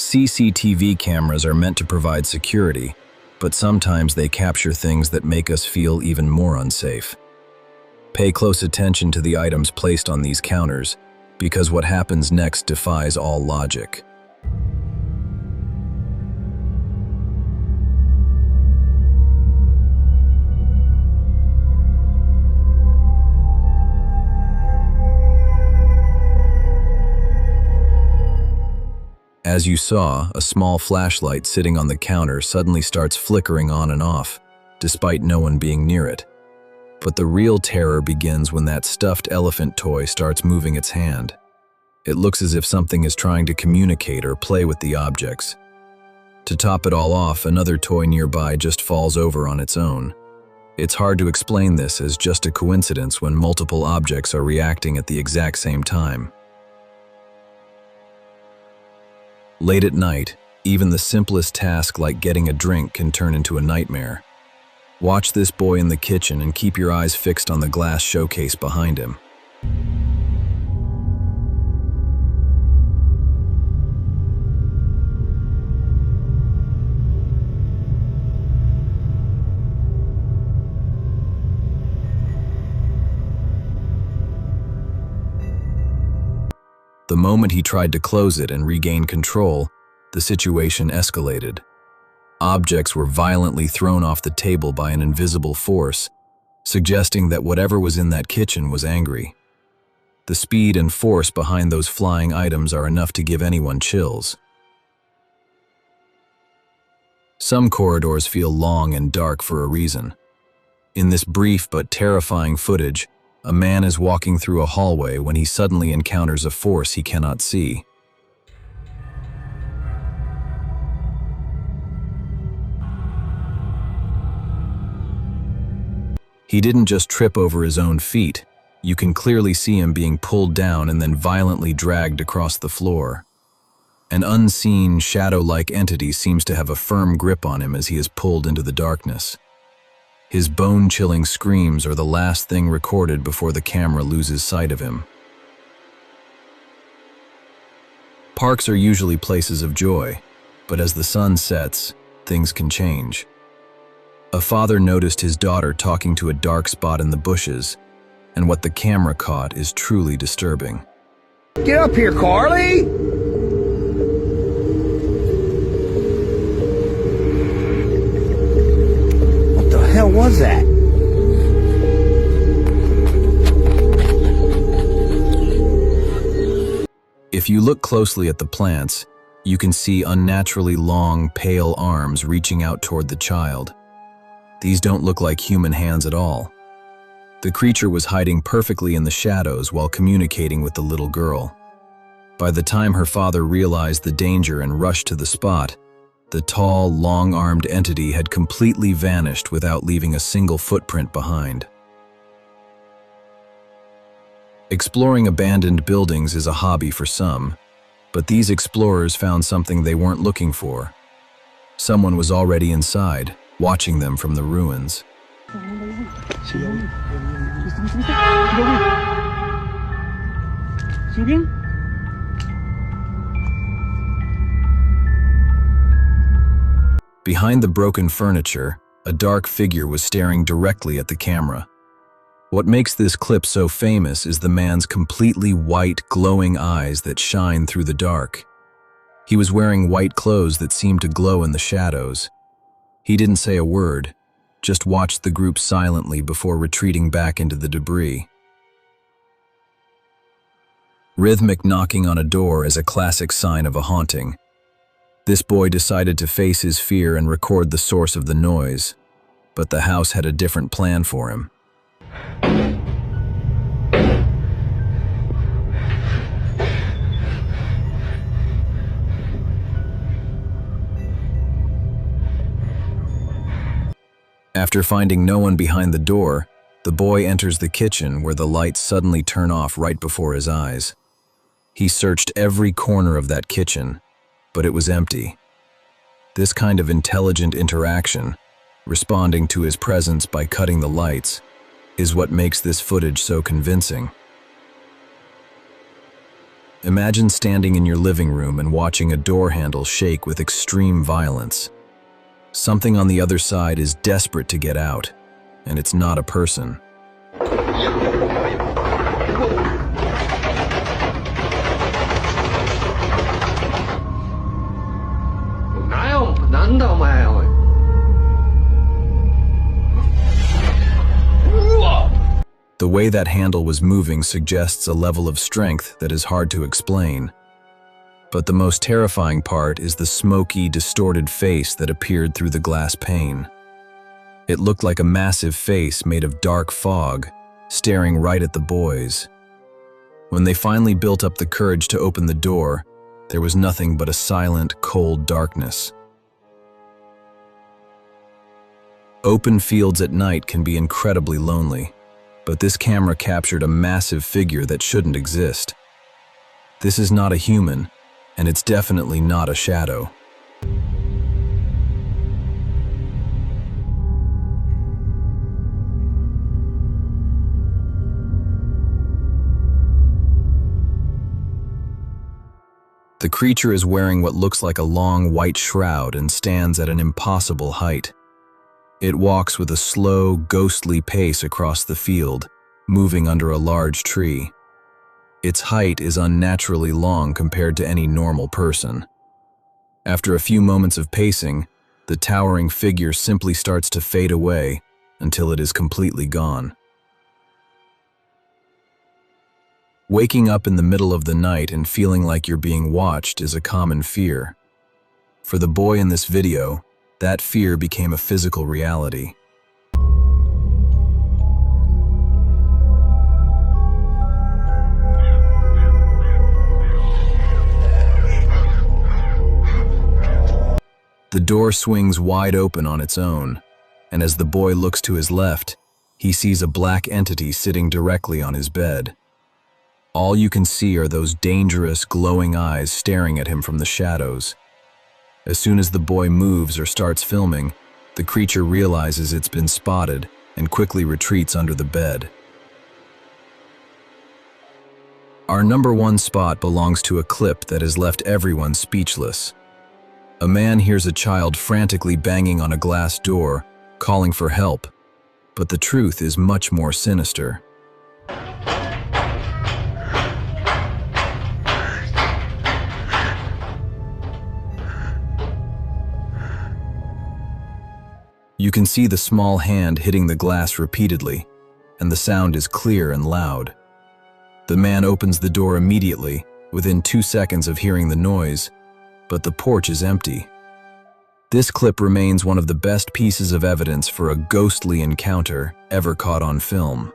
CCTV cameras are meant to provide security, but sometimes they capture things that make us feel even more unsafe. Pay close attention to the items placed on these counters, because what happens next defies all logic. As you saw, a small flashlight sitting on the counter suddenly starts flickering on and off, despite no one being near it. But the real terror begins when that stuffed elephant toy starts moving its hand. It looks as if something is trying to communicate or play with the objects. To top it all off, another toy nearby just falls over on its own. It's hard to explain this as just a coincidence when multiple objects are reacting at the exact same time. Late at night, even the simplest task like getting a drink can turn into a nightmare. Watch this boy in the kitchen and keep your eyes fixed on the glass showcase behind him. The moment he tried to close it and regain control, the situation escalated. Objects were violently thrown off the table by an invisible force, suggesting that whatever was in that kitchen was angry. The speed and force behind those flying items are enough to give anyone chills. Some corridors feel long and dark for a reason. In this brief but terrifying footage, a man is walking through a hallway when he suddenly encounters a force he cannot see. He didn't just trip over his own feet. You can clearly see him being pulled down and then violently dragged across the floor. An unseen, shadow-like entity seems to have a firm grip on him as he is pulled into the darkness. His bone-chilling screams are the last thing recorded before the camera loses sight of him. Parks are usually places of joy, but as the sun sets, things can change. A father noticed his daughter talking to a dark spot in the bushes, and what the camera caught is truly disturbing. Get up here, Carly! What the hell was that? If you look closely at the plants, you can see unnaturally long, pale arms reaching out toward the child. These don't look like human hands at all. The creature was hiding perfectly in the shadows while communicating with the little girl. By the time her father realized the danger and rushed to the spot, the tall, long-armed entity had completely vanished without leaving a single footprint behind. Exploring abandoned buildings is a hobby for some, but these explorers found something they weren't looking for. Someone was already inside, watching them from the ruins. Behind the broken furniture, a dark figure was staring directly at the camera. What makes this clip so famous is the man's completely white, glowing eyes that shine through the dark. He was wearing white clothes that seemed to glow in the shadows. He didn't say a word, just watched the group silently before retreating back into the debris. Rhythmic knocking on a door is a classic sign of a haunting. This boy decided to face his fear and record the source of the noise, but the house had a different plan for him. After finding no one behind the door, the boy enters the kitchen where the lights suddenly turn off right before his eyes. He searched every corner of that kitchen, but it was empty. This kind of intelligent interaction, responding to his presence by cutting the lights, is what makes this footage so convincing. Imagine standing in your living room and watching a door handle shake with extreme violence. Something on the other side is desperate to get out, and it's not a person. The way that handle was moving suggests a level of strength that is hard to explain. But the most terrifying part is the smoky, distorted face that appeared through the glass pane. It looked like a massive face made of dark fog, staring right at the boys. When they finally built up the courage to open the door, there was nothing but a silent, cold darkness. Open fields at night can be incredibly lonely, but this camera captured a massive figure that shouldn't exist. This is not a human, and it's definitely not a shadow. The creature is wearing what looks like a long white shroud and stands at an impossible height. It walks with a slow, ghostly pace across the field, moving under a large tree. Its height is unnaturally long compared to any normal person. After a few moments of pacing, the towering figure simply starts to fade away until it is completely gone. Waking up in the middle of the night and feeling like you're being watched is a common fear. For the boy in this video, that fear became a physical reality. The door swings wide open on its own, and as the boy looks to his left, he sees a black entity sitting directly on his bed. All you can see are those dangerous, glowing eyes staring at him from the shadows. As soon as the boy moves or starts filming, the creature realizes it's been spotted and quickly retreats under the bed. Our number one spot belongs to a clip that has left everyone speechless. A man hears a child frantically banging on a glass door, calling for help, but the truth is much more sinister. You can see the small hand hitting the glass repeatedly, and the sound is clear and loud. The man opens the door immediately, within 2 seconds of hearing the noise, but the porch is empty. This clip remains one of the best pieces of evidence for a ghostly encounter ever caught on film.